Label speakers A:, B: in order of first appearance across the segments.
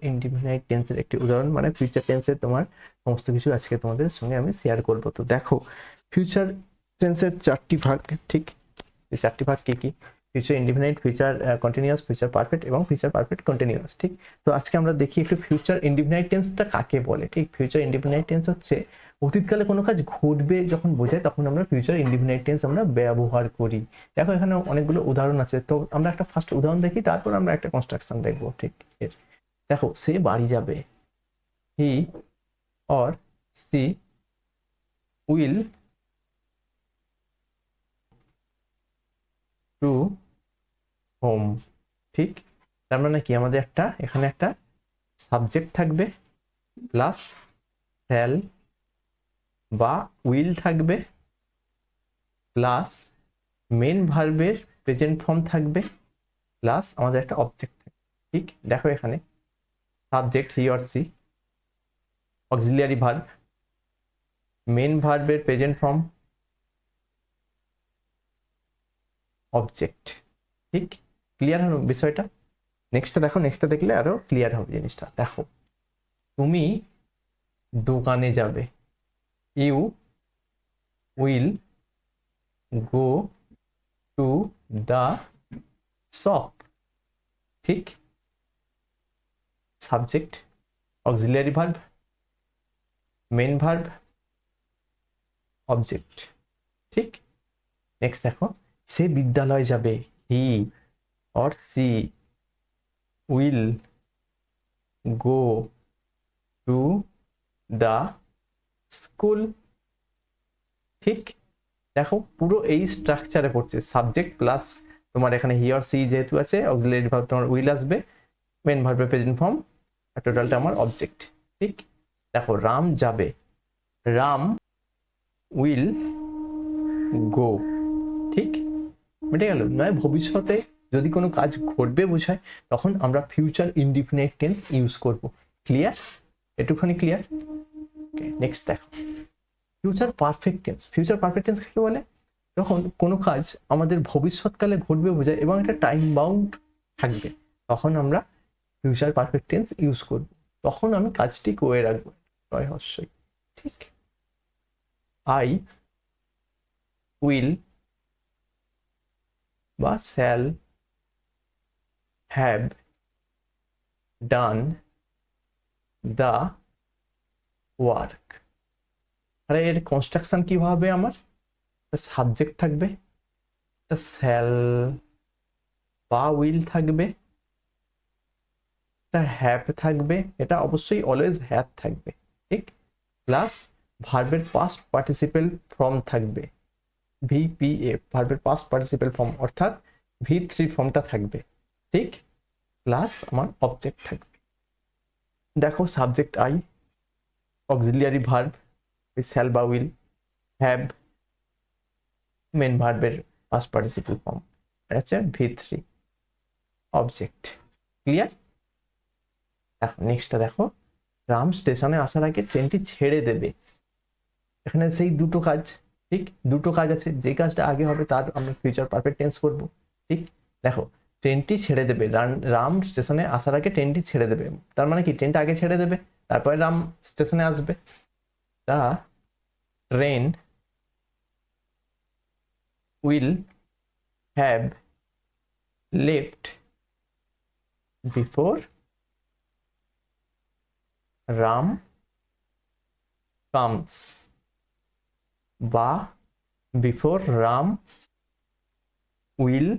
A: Indefinite টেন্সের একটি উদাহরণ, মানে ফিউচার টেন্সের তোমার সমস্ত কিছু আজকে তোমাদের সঙ্গে আমি শেয়ার করব। তো দেখো, ফিউচার টেন্সের চারটি ভাগ, ঠিক? এই চারটি ভাগ কি কি? Future indefinite, future continuous, future perfect এবং ফিউচার পারফেক্ট কন্টিনিউয়াস, ঠিক? তো আজকে আমরা দেখি একটু ফিউচার ইনডিফিনাইট টেন্সটা কাকে বলে, ঠিক? ফিউচার ইনডিফিনাইট টেন্স হচ্ছে অতীতকালে কোনো কাজ ঘটবে যখন বোঝায় তখন আমরা ফিউচার ইনডিফিনাইট টেন্স আমরা ব্যবহার করি। দেখো এখানে অনেকগুলো উদাহরণ আছে, তো আমরা একটা ফার্স্ট উদাহরণ দেখি, তারপর আমরা একটা কনস্ট্রাকশন দেখবো, ঠিক? এর দেখো, সে বাড়ি যাবে, he or she will to home, ঠিক? তার মানে কি, আমাদের একটা এখানে একটা সাবজেক্ট থাকবে প্লাস শ্যাল বা উইল থাকবে প্লাস মেন ভার্বের প্রেজেন্ট ফর্ম থাকবে প্লাস আমাদের একটা অবজেক্ট থাকবে, ঠিক? দেখো এখানে subject he or she, auxiliary verb, main ভার্বের প্রেজেন্ট ফর্ম, অবজেক্ট, ঠিক? ক্লিয়ার হলো বিষয়টা? নেক্সটটা দেখো, নেক্সটটা দেখলে আরো ক্লিয়ার হবে জিনিসটা। দেখো, তুমি দোকানে যাবে, you will go to the shop, ঠিক? Subject, auxiliary verb, main verb, object, ঠিক? নেক্সট দেখো, সে বিদ্যালয় যাবে, he or she will go to the school, ঠিক? দেখো পুরো এই স্ট্রাকচারে পড়ছে, সাবজেক্ট প্লাস তোমার এখানে হি অর সি যেহেতু আছে, অক্সিলিয়ারি ভার্ব তোমার উইল আসবে, মেন ভার্বের প্রেজেন্ট ফর্ম, আর টোটালটা আমার অবজেক্ট, ঠিক? দেখো, রাম যাবে, রাম উইল গো, ঠিক? মিটে গেল? নয় ভবিষ্যতে যদি কোনো কাজ ঘটবে বোঝায় তখন আমরা ফিউচার ইনডিফিনিট টেন্স ইউজ করব। ক্লিয়ার? একটুখানি ক্লিয়ার? ওকে, নেক্সট দেখো, future perfect tense. Future perfect tense কাকে বলে? যখন কোনো কাজ আমাদের ভবিষ্যৎকালে ঘটবে বোঝায় এবং একটা টাইম বাউন্ড থাকবে, তখন আমরা ফিউচার পারফেক্ট টেন্স ইউজ করব। তখন আমি কাজটি করে রাখবো, নয় হস্যই, ঠিক? আই উইল বা shall have done the work. আরে এর কনস্ট্রাকশন কি হবে? আমার সাবজেক্ট থাকবে, শ্যাল বা উইল থাকবে, হ্যাভ থাকবে, এটা অবশ্যই অলওয়েজ হ্যাভ থাকবে, ঠিক? প্লাস ভার্বের পাস্ট পার্টিসিপেল ফর্ম থাকবে, ভিপিএফ, ভার্বের পাস্ট পার্টিসিপেল ফর্ম, অর্থাৎ ভি3 ফর্মটা থাকবে, ঠিক? প্লাস আমার অবজেক্ট থাকবে। দেখো, subject I, auxiliary verb shall বা উইল, হ্যাভ, মেন ভার্বের পাস্ট পার্টিসিপেল ফর্ম, এটা হচ্ছে ভি3, অবজেক্ট। ক্লিয়ার? দেখো নেক্সটটা দেখো, রাম স্টেশনে আসার আগে ট্রেনটি ছেড়ে দেবে। এখানে সেই দুটো কাজ, ঠিক? দুটো কাজ আছে, যে কাজটা আগে হবে তার আমরা ফিউচার পারফেক্ট টেন্স করব, ঠিক? দেখো, ট্রেনটি ছেড়ে দেবে, রাম স্টেশনে আসার আগে ট্রেনটি ছেড়ে দেবে, তার মানে কি ট্রেনটা আগে ছেড়ে দেবে তারপরে রাম স্টেশনে আসবে। The train will have left before Ram comes, বা বিফোর রাম উইল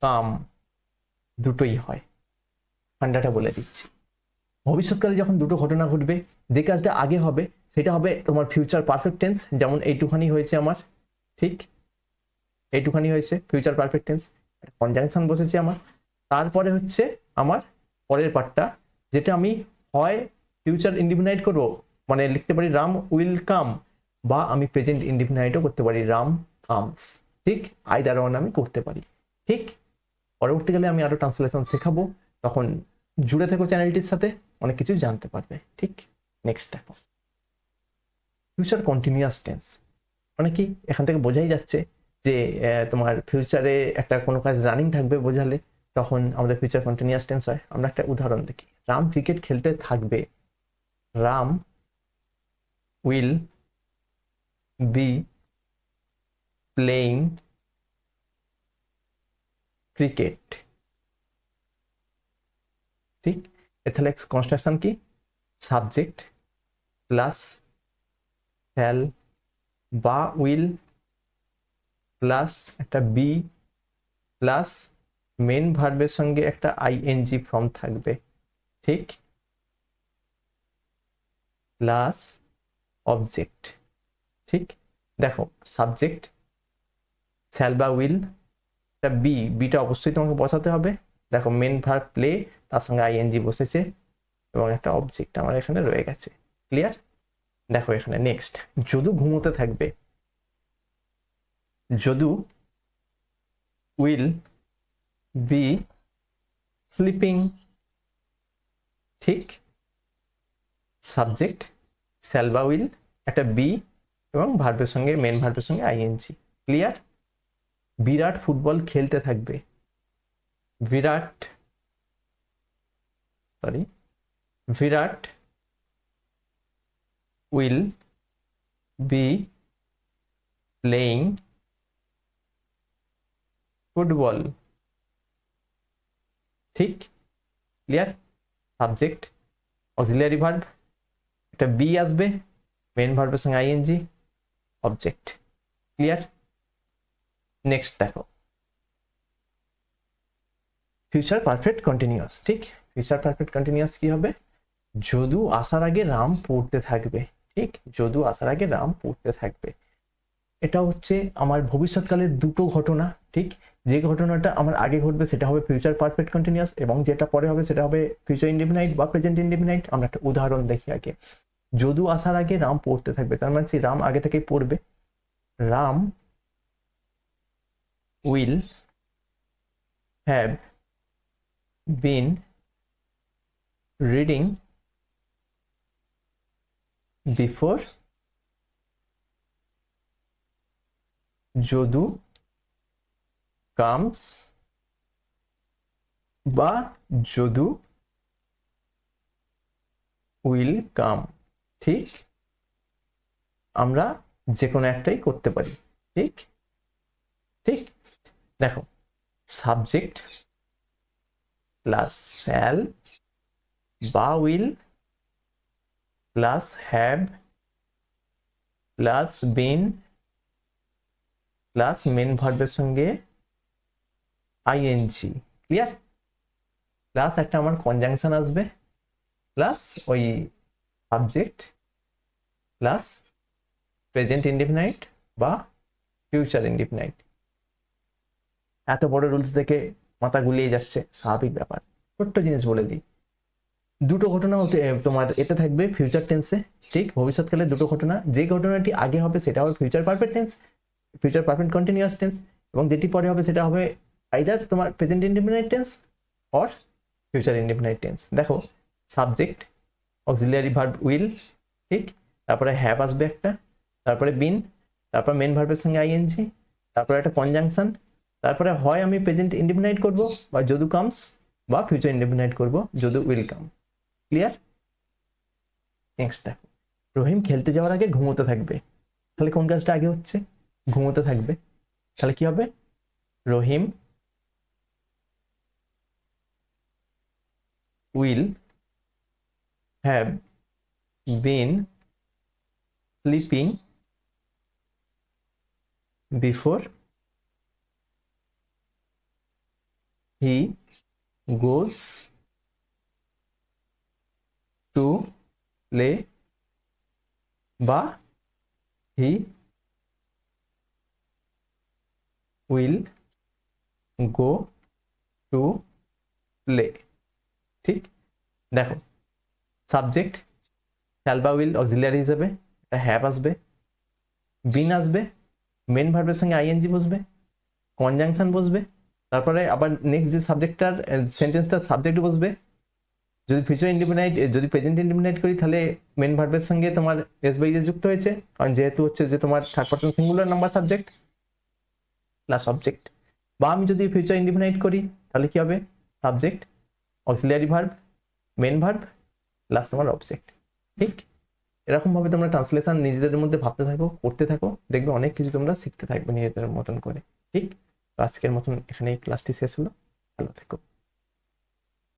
A: কাম, দুটোই হয়। ঠান্ডাটা বলে দিচ্ছি, ভবিষ্যৎকালে যখন দুটো ঘটনা ঘটবে, যে কাজটা আগে হবে সেটা হবে তোমার ফিউচার পারফেক্ট টেন্স, যেমন এইটুখানি হয়েছে আমার, ঠিক? এইটুখানি হয়েছে ফিউচার পারফেক্ট টেন্স, কনজাংশন বসেছে আমার। তারপরে হচ্ছে আমার পরের পার্টটা, যেটা আমি হয় ফিউচার ইনডিফিনাইট করবো, মানে লিখতে পারি রাম উইল কাম, বা আমি প্রেজেন্ট ইনডিফিনাইটও করতে পারি, রাম কামস, ঠিক? আইদার ওয়ান আমি করতে পারি, ঠিক? পরবর্তীকালে আমি আরো ট্রান্সলেশন শেখাবো, তখন জুড়ে থেকো চ্যানেলটির সাথে, অনেক কিছু জানতে পারবে, ঠিক? নেক্সট দেখো, ফিউচার কন্টিনিউয়াস টেন্স মানে কি? এখান থেকে বোঝাই যাচ্ছে যে তোমার ফিউচারে একটা কোনো কাজ রানিং থাকবে বোঝালে তখন আমাদের ফিউচার কন্টিনিউয়াস টেন্স হয়। আমরা একটা উদাহরণ দেখি, রাম ক্রিকেট খেলতে থাকবে, Ram will be playing cricket. ঠিক, তাহলে কনস্ট্রাকশন কি, সাবজেক্ট প্লাস শ্যাল বা উইল প্লাস একটা বি প্লাস মেন ভার্বের সঙ্গে একটা আইএনজি ফর্ম থাকবে, ঠিক, প্লাস অবজেক্ট। ঠিক, দেখো সাবজেক্ট শ্যাল বা উইল, একটা বিটা অবশ্যই তোমাকে বসাতে হবে। দেখো মেন ভার্ব প্লে, তার সঙ্গে আইএনজি বসেছে এবং একটা অবজেক্ট আমার এখানে রয়ে গেছে। ক্লিয়ার? দেখো এখানে নেক্সট, যদু ঘুমোতে থাকবে, যদু উইল বি স্লিপিং। ঠিক, সাবজেক্ট শ্যাল বা উইল, একটা বি এবং ভার্বের সঙ্গে মেন ভার্বের সঙ্গে আইএনজি। ক্লিয়ার? বিরাট ফুটবল খেলতে থাকবে, বিরাট উইল বি প্লেইং ফুটবল। ঠিক, ক্লিয়ার? সাবজেক্ট অক্সিলিয়ারি ভার্ব, একটা বি আসবে, মেন ভার্বের সঙ্গে আইএনজি, অবজেক্ট। ক্লিয়ার? নেক্সট দেখো ফিউচার পারফেক্ট কন্টিনিউয়াস। ঠিক, ফিউচার পারফেক্ট কন্টিনিউয়াস কি হবে, যদু আসার আগে রাম পড়তে থাকবে। ঠিক, যদু আসার আগে রাম পড়তে থাকবে, এটা হচ্ছে আমার ভবিষ্যৎকালের দুটো ঘটনা। ঠিক, যে ঘটনাটা আমার আগে ঘটবে সেটা হবে ফিউচার পারফেক্ট কন্টিনিউয়াস এবং যেটা পরে হবে সেটা হবে ফিউচার ইনডেফিনাইট বা প্রেজেন্ট ইনডেফিনাইট। আমরা একটা উদাহরণ দেখি আগে। যদু আসার আগে রাম পড়তে থাকবে, তার মানে রাম আগে থেকেই পড়বে। Ram will have been reading before Jadu comes বা যদু উইল কাম। ঠিক, আমরা যে কোনো একটাই করতে পারি। ঠিক, ঠিক, দেখো সাবজেক্ট প্লাস শ্যাল বা will plus have plus been plus main ভার্বের সঙ্গে আইএনজি। ক্লিয়ার? প্লাস একটা আমার কনজাংশন আসবে, প্লাস ওই সাবজেক্ট প্লাস প্রেজেন্ট ইনডিফিনাইট বা ফিউচার ইনডিফিনাইট। এত বড় রুলস দেখে মাথা গুলিয়ে যাচ্ছে, স্বাভাবিক ব্যাপার। ছোট্ট জিনিস বলে দিই, দুটো ঘটনা তোমার এতে থাকবে ফিউচার টেন্সে। ঠিক, ভবিষ্যৎকালে দুটো ঘটনা, যে ঘটনাটি আগে হবে সেটা হবে future perfect tense, future perfect continuous tense, এবং যেটি পরে হবে সেটা হবে আইদার তোমার present indefinite tense or future indefinite tense. দেখো সাবজেক্ট অক্সিলিয়ারি ভার্ব উইল, ঠিক, তারপরে হ্যাভ আসবে একটা, তারপরে বিন, তারপর মেন ভার্বের সঙ্গে আইএনজি, তারপরে একটা কনজাংশন, তারপরে হয় আমি প্রেজেন্ট ইনডিফিনাইট করব বা যদু কামস বা ফিউচার ইনডিফিনাইট করব Jadu will come. Clear? Next দেখো, রহিম খেলতে যাওয়ার আগে ঘুমোতে থাকবে, তাহলে কোন কাজটা আগে হচ্ছে, ঘুমোতে থাকবে। তাহলে কি হবে, Rahim will have been sleeping before he goes to play বা he will go to play. ঠিক, দেখো সাবজেক্ট শ্যাল বা উইল অক্সিলিয়ারি হিসেবে একটা হ্যাভ আসবে, বিন আসবে, মেন ভার্বের সঙ্গে আইএনজি বসবে, কনজাংশন বসবে, তারপরে আবার নেক্সট যে সাবজেক্টটার সেন্টেন্সটার সাবজেক্ট বসবে। যদি ফিউচার ইনডিফিনাইট, যদি প্রেজেন্ট ইনডিফিনাইট করি তাহলে মেন ভার্বের সঙ্গে তোমার এস বাই এস যুক্ত হয়েছে, কারণ যেহেতু হচ্ছে যে তোমার third person singular number subject plus object. বা আমি যদি ফিউচার ইনডিফিনাইট করি তাহলে কি হবে, subject, auxiliary verb, main verb, last তোমার অবজেক্ট। ঠিক এরকমভাবে তোমরা ট্রান্সলেশন নিজেদের মধ্যে ভাবতে থাকো, করতে থাকো, দেখবে অনেক কিছু তোমরা শিখতে থাকবে নিজেদের মতন করে। ঠিক, তো আজকের মতন এখানেই ক্লাসটি শেষ হলো। ভালো থেকো।